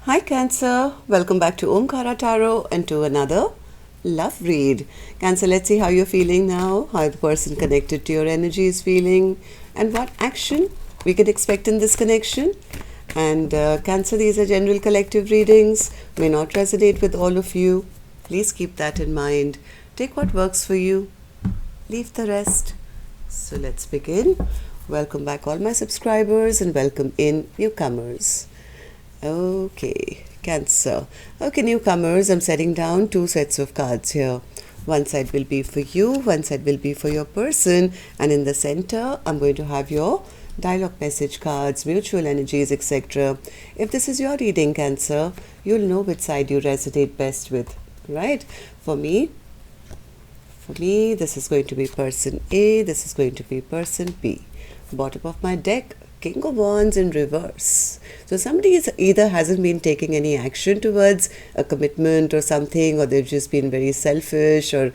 Hi Cancer, welcome back to Omkaratarot and to another love read. Cancer, let's see how you're feeling now, how the person connected to your energy is feeling, and what action we can expect in this connection. And Cancer, these are general collective readings, may not resonate with all of you. Please keep that in mind. Take what works for you, leave the rest. So let's begin. Welcome back all my subscribers and welcome in newcomers. Okay, Cancer. Okay, newcomers, I'm setting down two sets of cards here. One side will be for you, one side will be for your person, and in the center, I'm going to have your dialogue message cards, mutual energies, etc. If this is your reading, Cancer, you'll know which side you resonate best with, right? For me, this is going to be person A, this is going to be person B. Bottom of my deck, King of Wands in reverse. So somebody either hasn't been taking any action towards a commitment or something, or they've just been very selfish or,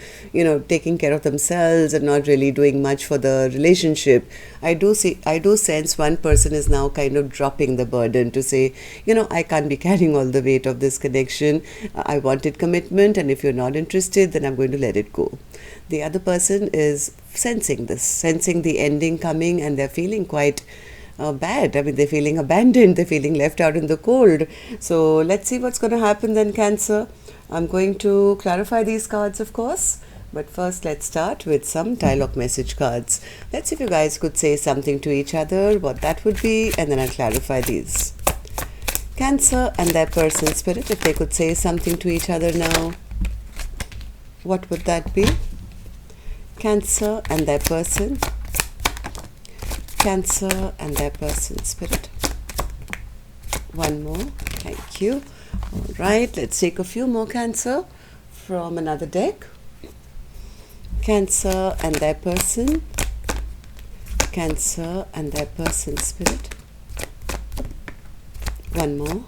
taking care of themselves and not really doing much for the relationship. I do sense one person is now kind of dropping the burden to say, I can't be carrying all the weight of this connection. I wanted commitment, and if you're not interested, then I'm going to let it go. The other person is sensing the ending coming, and they're feeling quite bad. I mean, they're feeling abandoned, they're feeling left out in the cold. So let's see what's going to happen then, Cancer. I'm going to clarify these cards, of course. But first, let's start with some dialogue message cards. Let's see if you guys could say something to each other, what that would be, and then I'll clarify these. Cancer and their person spirit, if they could say something to each other now, what would that be? Cancer and their person. Cancer and their person spirit. One more. Thank you. All right, let's take a few more, Cancer, from another deck. Cancer and their person. Cancer and their person spirit. One more.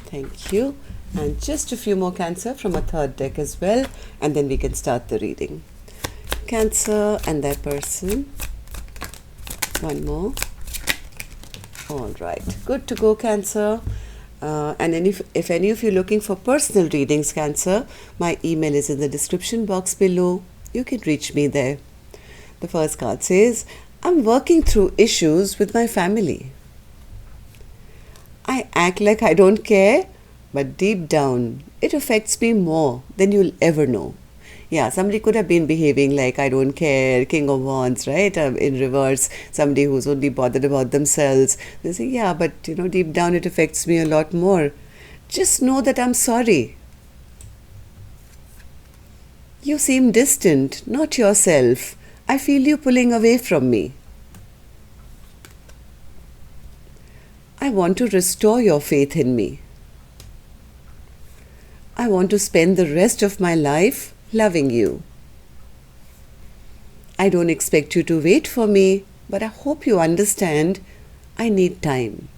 Thank you. And just a few more, Cancer, from a third deck as well, and then we can start the reading. Cancer and their person. One more. All right, good to go, Cancer. And if any of you are looking for personal readings, Cancer, my email is in the description box below. You can reach me there. The first card says, I'm working through issues with my family. I act like I don't care, but deep down, it affects me more than you'll ever know. Yeah, somebody could have been behaving like I don't care, King of Wands, right? In reverse, somebody who's only bothered about themselves. They say, yeah, but deep down it affects me a lot more. Just know that I'm sorry. You seem distant, not yourself. I feel you pulling away from me. I want to restore your faith in me. I want to spend the rest of my life loving you. I don't expect you to wait for me, but I hope you understand I need time.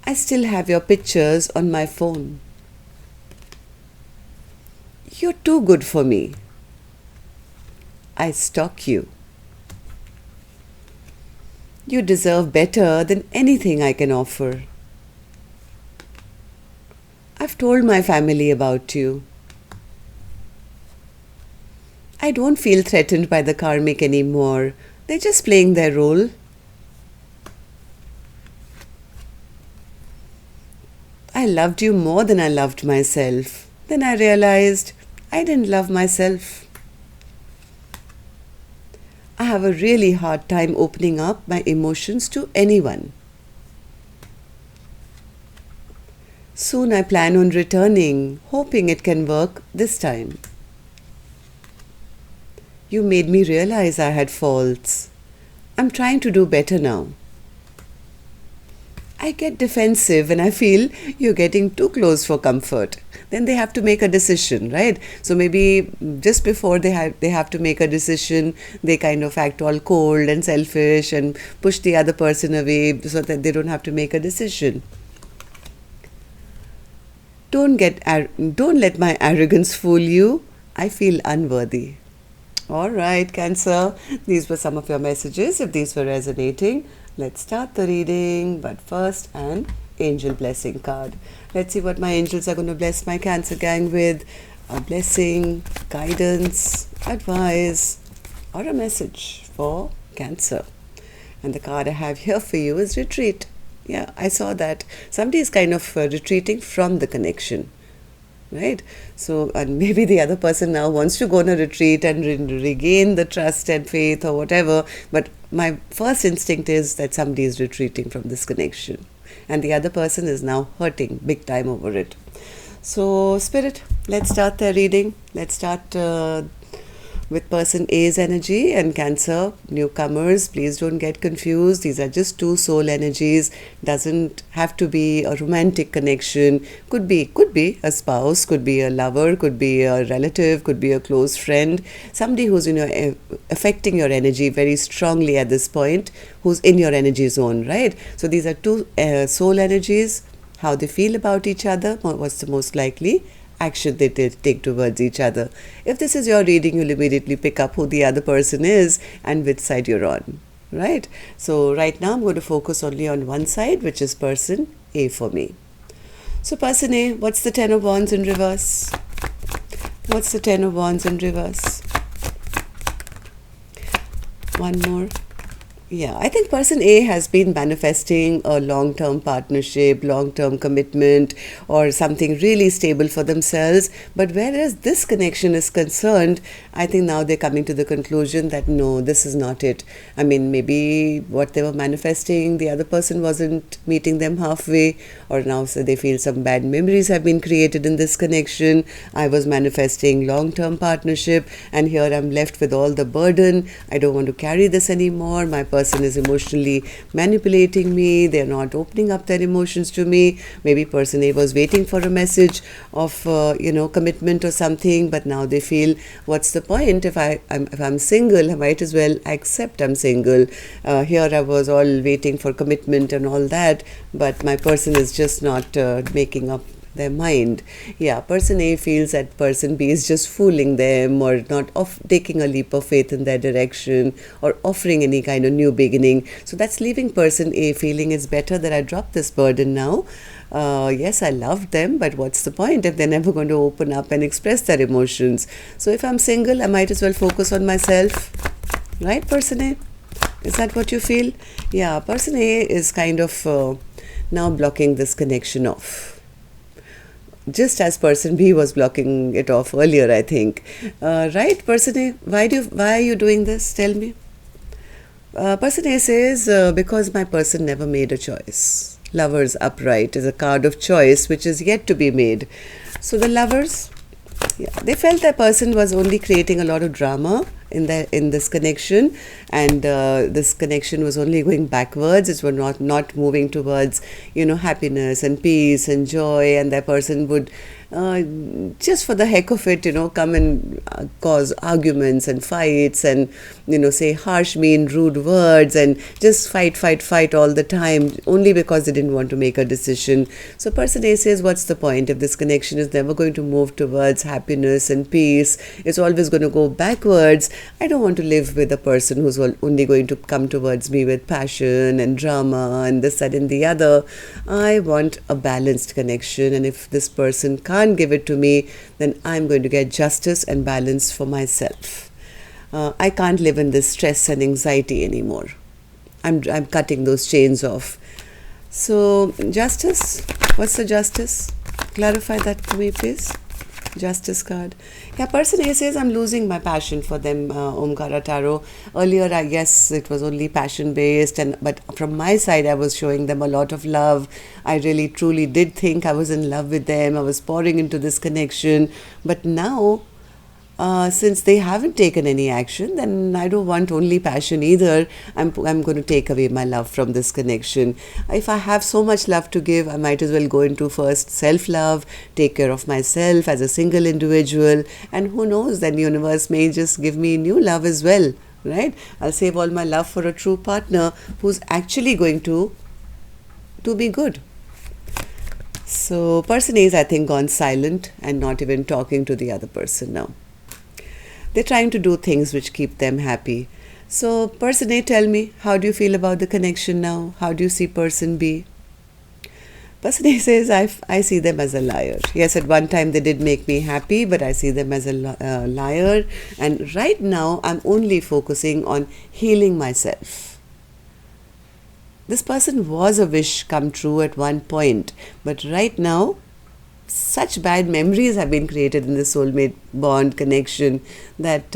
I still have your pictures on my phone. You're too good for me. I stalk you. You deserve better than anything I can offer. I've told my family about you. I don't feel threatened by the karmic anymore. They're just playing their role. I loved you more than I loved myself. Then I realized I didn't love myself. I have a really hard time opening up my emotions to anyone. Soon I plan on returning, hoping it can work this time. You made me realize I had faults. I'm trying to do better now. I get defensive when I feel you're getting too close for comfort. Then they have to make a decision, right? So maybe just before they have to make a decision, they kind of act all cold and selfish and push the other person away so that they don't have to make a decision. Don't let my arrogance fool you. I feel unworthy. All right, Cancer. These were some of your messages. If these were resonating, Let's start the reading, but first an angel blessing card. Let's see what my angels are going to bless my Cancer gang with. A blessing, guidance, advice, or a message for Cancer. And the card I have here for you is retreat. Yeah, I saw that. Somebody is kind of retreating from the connection. Right? So, and maybe the other person now wants to go on a retreat and regain the trust and faith or whatever. But my first instinct is that somebody is retreating from this connection. And the other person is now hurting big time over it. So, Spirit, let's start the reading. Let's start with person A's energy and Cancer. Newcomers, please don't get confused. These are just two soul energies. Doesn't have to be a romantic connection. Could be a spouse, could be a lover, could be a relative, could be a close friend. Somebody who's affecting your energy very strongly at this point, who's in your energy zone, right? So these are two soul energies. How they feel about each other, what's the most likely action they take towards each other. If this is your reading, you'll immediately pick up who the other person is and which side you're on, right? So right now I'm going to focus only on one side, which is person A for me. So person A, what's the Ten of Wands in reverse? What's the Ten of Wands in reverse? One more. Yeah, I think person A has been manifesting a long-term partnership, long-term commitment, or something really stable for themselves. But whereas this connection is concerned, I think now they're coming to the conclusion that no, this is not it. I mean, maybe what they were manifesting, the other person wasn't meeting them halfway, or now so they feel some bad memories have been created in this connection. I was manifesting long-term partnership, and here I'm left with all the burden. I don't want to carry this anymore. My person is emotionally manipulating me. They're not opening up their emotions to me. Maybe person A was waiting for a message of commitment or something, but now they feel, what's the point? If I'm single, I might as well accept I'm single. Here I was all waiting for commitment and all that, but my person is just not making up their mind. Yeah, person A feels that person B is just fooling them, or not taking a leap of faith in their direction, or offering any kind of new beginning. So that's leaving person A feeling it's better that I drop this burden now. Yes, I love them, but what's the point if they're never going to open up and express their emotions? So if I'm single, I might as well focus on myself. Right, person A? Is that what you feel? Yeah, person A is kind of now blocking this connection off. Just as person B was blocking it off earlier, I think. Right, person A, why are you doing this? Tell me. Person A says, because my person never made a choice. Lovers upright is a card of choice which is yet to be made. So the lovers, yeah, they felt that person was only creating a lot of drama in this connection, and this connection was only going backwards. It was not moving towards happiness and peace and joy, and that person would just for the heck of it come and cause arguments and fights, and say harsh, mean, rude words, and just fight all the time, only because they didn't want to make a decision. So person A says, what's the point if this connection is never going to move towards happiness and peace? It's always going to go backwards. I don't want to live with a person who's only going to come towards me with passion and drama and this, that, and the other. I want a balanced connection, and if this person can't give it to me, then I'm going to get justice and balance for myself. I can't live in this stress and anxiety anymore. I'm cutting those chains off. So justice, what's the justice? Clarify that to me, please. Justice card. Yeah, person A says, I'm losing my passion for them, Omkaratarot. Earlier, I guess it was only passion based, but from my side, I was showing them a lot of love. I really truly did think I was in love with them. I was pouring into this connection. But now, since they haven't taken any action, then I don't want only passion either. I'm going to take away my love from this connection. If I have so much love to give, I might as well go into first self-love, take care of myself as a single individual, and who knows, then the universe may just give me new love as well, right? I'll save all my love for a true partner who's actually going to be good. So person A is, I think, gone silent and not even talking to the other person now. They're trying to do things which keep them happy. So person A, tell me, how do you feel about the connection now? How do you see person B? Person A says, I see them as a liar. Yes, at one time they did make me happy, but I see them as a liar. And right now, I'm only focusing on healing myself. This person was a wish come true at one point, but right now, such bad memories have been created in the soulmate bond connection that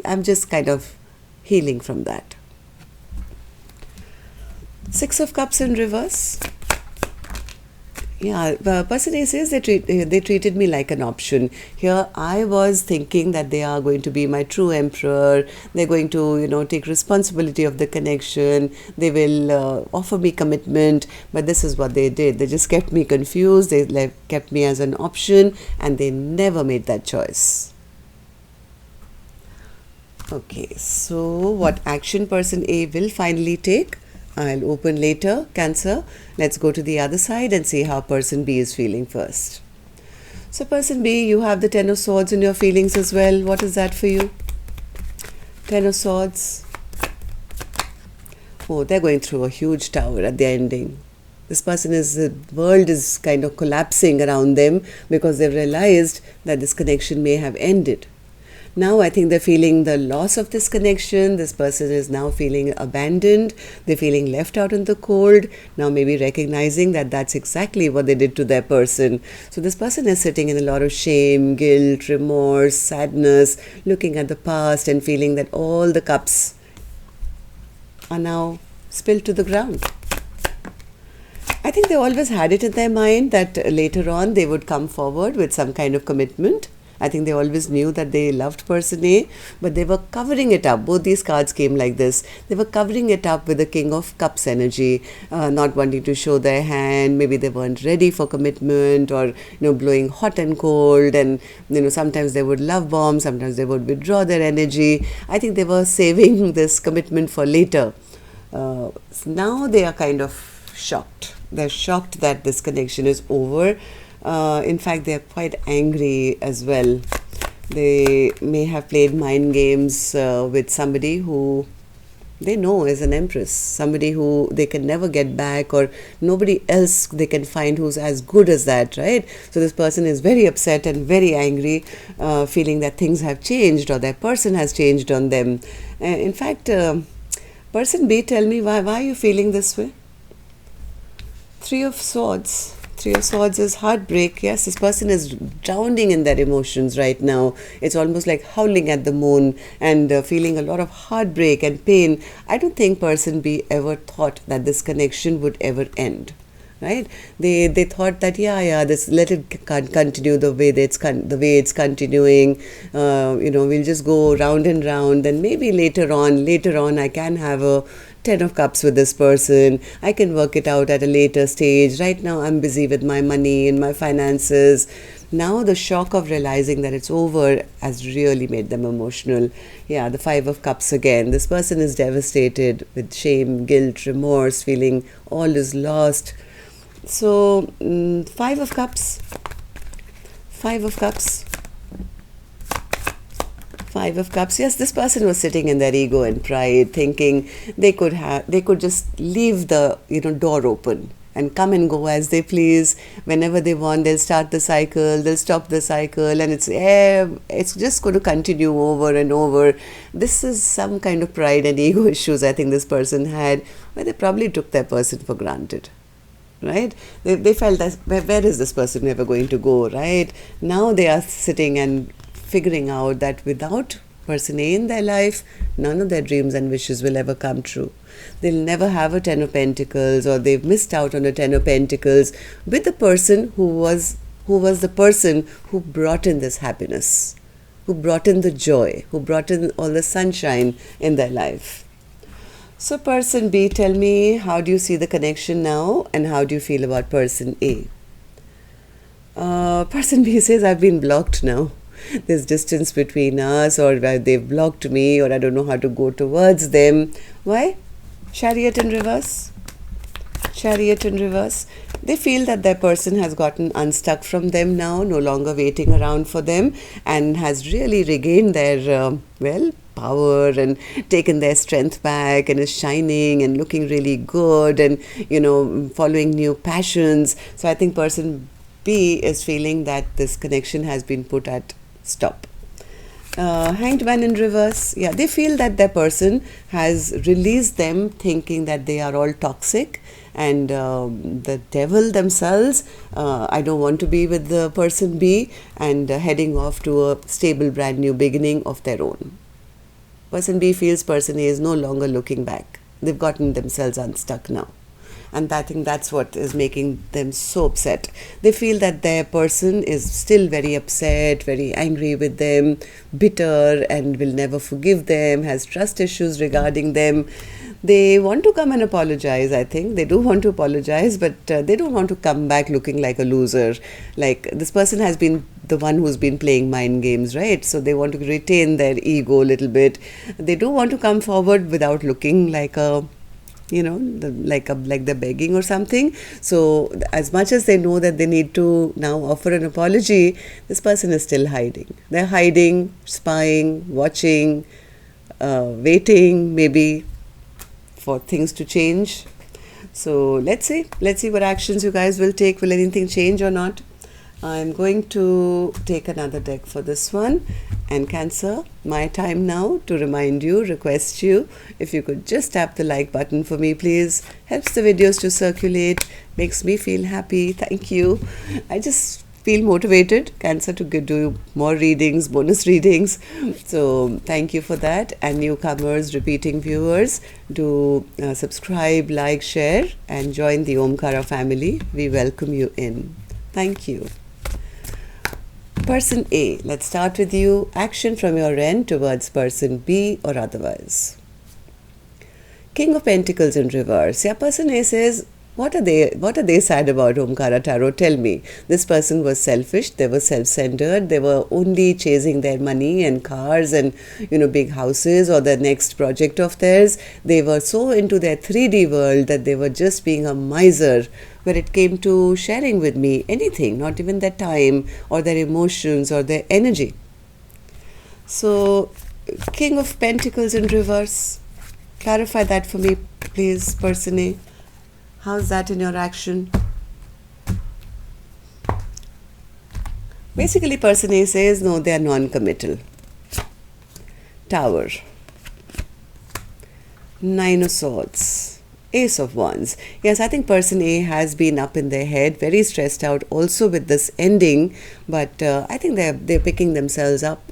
I'm just kind of healing from that. Six of Cups in reverse. Yeah, person A says they treated me like an option. Here I was thinking that they are going to be my true emperor. They're going to, take responsibility of the connection. They will offer me commitment. But this is what they did. They just kept me confused. They kept me as an option, and they never made that choice. Okay, so what action person A will finally take? I'll open later, Cancer. Let's go to the other side and see how person B is feeling first. So person B, you have the Ten of Swords in your feelings as well. What is that for you? Ten of Swords. Oh, they're going through a huge tower at the ending. This person the world is kind of collapsing around them because they've realized that this connection may have ended. Now I think they're feeling the loss of this connection. This person is now feeling abandoned. They're feeling left out in the cold. Now maybe recognizing that that's exactly what they did to their person. So this person is sitting in a lot of shame, guilt, remorse, sadness, looking at the past and feeling that all the cups are now spilled to the ground. I think they always had it in their mind that later on they would come forward with some kind of commitment. I think they always knew that they loved person A, but they were covering it up. Both these cards came like this. They were covering it up with the King of Cups energy, not wanting to show their hand. Maybe they weren't ready for commitment, or blowing hot and cold, and sometimes they would love bomb, sometimes they would withdraw their energy. I think they were saving this commitment for later. So now they are kind of shocked. They're shocked that this connection is over. In fact, they're quite angry as well. They may have played mind games with somebody who they know is an empress, somebody who they can never get back, or nobody else they can find who's as good as that, right? So this person is very upset and very angry, feeling that things have changed or their person has changed on them. In fact, person B, tell me, why are you feeling this way? Three of Swords. Three of Swords is heartbreak. Yes, this person is drowning in their emotions right now. It's almost like howling at the moon and feeling a lot of heartbreak and pain. I don't think person B ever thought that this connection would ever end. Right? They thought that this let it continue the way it's continuing. We'll just go round and round, and maybe later on I can have a Ten of Cups with this person. I can work it out at a later stage. Right now I'm busy with my money and my finances. Now the shock of realizing that it's over has really made them emotional. Yeah, the Five of Cups again. This person is devastated with shame, guilt, remorse, feeling all is lost. So, Five of Cups. Five of Cups. Five of Cups. Yes, this person was sitting in their ego and pride, thinking they could just leave the door open and come and go as they please. Whenever they want, they'll start the cycle, they'll stop the cycle, and it's just going to continue over and over. This is some kind of pride and ego issues I think this person had, where they probably took their person for granted. Right? They felt that where is this person ever going to go? Right? Now they are sitting and figuring out that without person A in their life, none of their dreams and wishes will ever come true. They'll never have a Ten of Pentacles, or they've missed out on a Ten of Pentacles with the person who was the person who brought in this happiness, who brought in the joy, who brought in all the sunshine in their life. So person B, tell me, how do you see the connection now, and how do you feel about person A? Person B says, I've been blocked now. There's distance between us, or they've blocked me, or I don't know how to go towards them. Why? Chariot in reverse. Chariot in reverse. They feel that their person has gotten unstuck from them now, no longer waiting around for them, and has really regained their, power and taken their strength back and is shining and looking really good and, following new passions. So I think person B is feeling that this connection has been put at stop. Hanged Man in reverse. Yeah, they feel that their person has released them, thinking that they are all toxic and the devil themselves. I don't want to be with the person B, and heading off to a stable brand new beginning of their own. Person B feels person A is no longer looking back. They've gotten themselves unstuck now. And I think that's what is making them so upset. They feel that their person is still very upset, very angry with them, bitter, and will never forgive them, has trust issues regarding them. They want to come and apologize, I think. They do want to apologize, but they don't want to come back looking like a loser. Like, this person has been the one who's been playing mind games, right? So they want to retain their ego a little bit. They do want to come forward without looking like a like they're begging or something. So as much as they know that they need to now offer an apology, this person is still hiding. They're hiding, spying, watching, waiting maybe for things to change. So let's see what actions you guys will take. Will anything change or not? I'm going to take another deck for this one. And Cancer, my time now to remind you, request you, if you could just tap the like button for me, please. Helps the videos to circulate, makes me feel happy. Thank you. I just feel motivated, Cancer, to do more readings, bonus readings. So thank you for that. And newcomers, repeating viewers, do subscribe, like, share, and join the Omkara family. We welcome you in. Thank you. Person A, let's start with you. Action from your end towards person B or otherwise. King of Pentacles in reverse. Yeah, person A says, what are they sad about, Omkaratarot? Tell me. This person was selfish, they were self-centered, they were only chasing their money and cars and, big houses or the next project of theirs. They were so into their 3D world that they were just being a miser where it came to sharing with me anything, not even their time or their emotions or their energy. So, King of Pentacles in reverse. Clarify that for me, please, person A. How's that in your action? Basically, person A says, no, they are non-committal. Tower. Nine of Swords. Ace of Wands. Yes, I think person A has been up in their head, very stressed out also with this ending, but I think they're picking themselves up.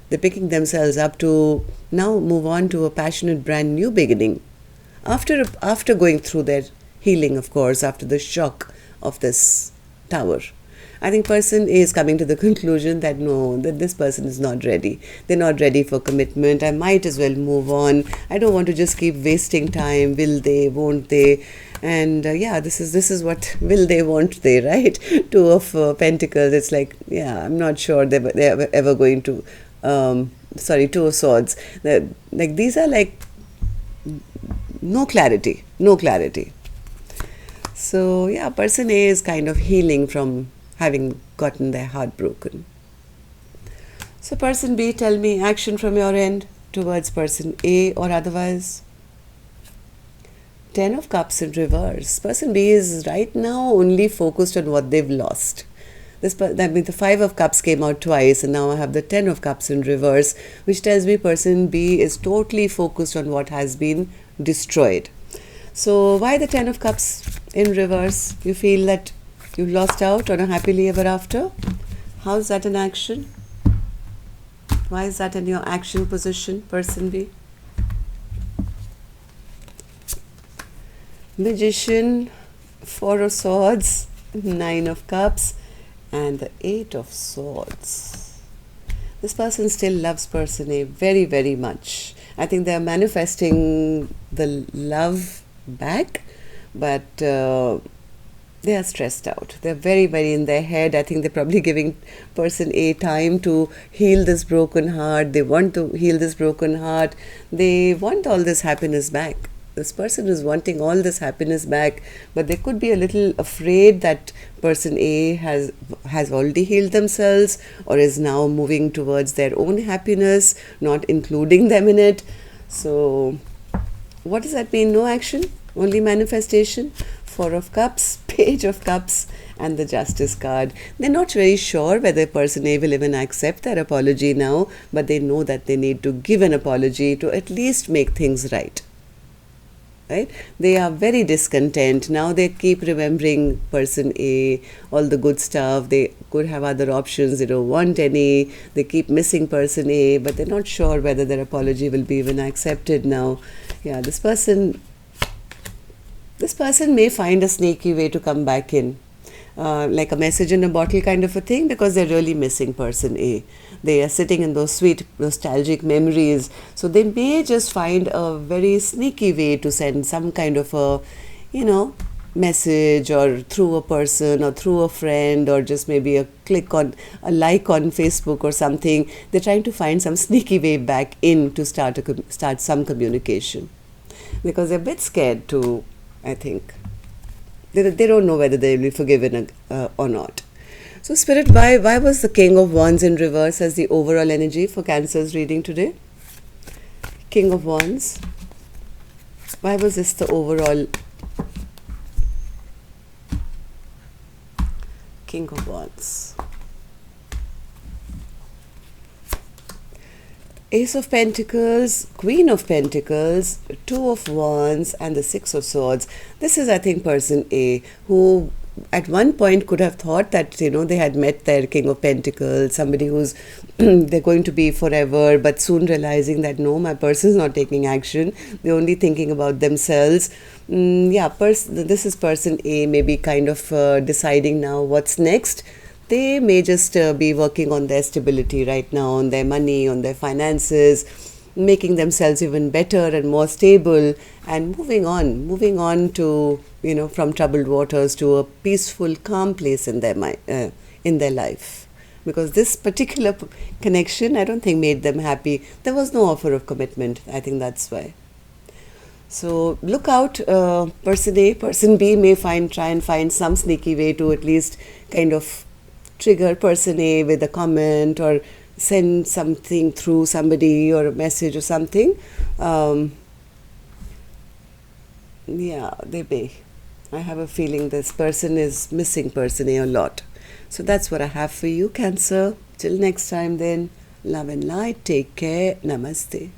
They're picking themselves up to now move on to a passionate brand new beginning. After going through their healing, of course, after the shock of this tower. I think person A is coming to the conclusion that no, that this person is not ready. They're not ready for commitment. I might as well move on. I don't want to just keep wasting time. Will they, won't they? And this is what will they, won't they, right? Two of Pentacles. It's like, yeah, I'm not sure they're ever going to, Two of Swords. Like these are like no clarity. So yeah, person A is kind of healing from having gotten their heart broken. So person B, tell me action from your end towards person A or otherwise. 10 of Cups in reverse. Person B is right now only focused on what they've lost. That means the 5 of Cups came out twice, and now I have the 10 of Cups in reverse, which tells me person B is totally focused on what has been destroyed. So why the 10 of Cups in reverse? You feel that you've lost out on a happily ever after? How's that in action? Why is that in your action position, person B? Magician, 4 of Swords, 9 of Cups, and the 8 of Swords. This person still loves person A very, very much. I think they are manifesting the love back, but they are stressed out. They're very, very in their head. I think they're probably giving person A time to heal this broken heart. They want to heal this broken heart. They want all this happiness back. This person is wanting all this happiness back, but they could be a little afraid that person A has already healed themselves or is now moving towards their own happiness, not including them in it. So what does that mean? No action, only manifestation. Four of Cups, Page of Cups, and the Justice card. They're not very sure whether person A will even accept their apology now, but they know that they need to give an apology to at least make things right. Right? They are very discontent. Now they keep remembering person A, all the good stuff. They could have other options. They don't want any. They keep missing person A, but they're not sure whether their apology will be even accepted now. Yeah, this person may find a sneaky way to come back in. Like a message in a bottle kind of a thing, because they're really missing person A. They are sitting in those sweet nostalgic memories, so they may just find a very sneaky way to send some kind of a, message, or through a person or through a friend, or just maybe a like on Facebook or something. They're trying to find some sneaky way back in to start some communication, because they're a bit scared to, I think. They don't know whether they will be forgiven or not. So Spirit, why was the King of Wands in reverse as the overall energy for Cancer's reading today? King of Wands. Why was this the overall King of Wands? Ace of Pentacles, Queen of Pentacles, Two of Wands, and the Six of Swords. This is, I think, person A, who at one point could have thought that, they had met their King of Pentacles, somebody who's they're going to be forever, but soon realizing that no, my person's not taking action. They're only thinking about themselves. This is person A, maybe kind of deciding now what's next. They may just be working on their stability right now, on their money, on their finances, making themselves even better and more stable, and moving on to, from troubled waters to a peaceful, calm place in their life. Because this particular connection, I don't think made them happy. There was no offer of commitment. I think that's why. So look out, person A. Person B may try and find some sneaky way to at least kind of trigger person A with a comment, or send something through somebody, or a message or something. They may. I have a feeling this person is missing person A a lot. So that's what I have for you, Cancer. Till next time then, love and light. Take care. Namaste.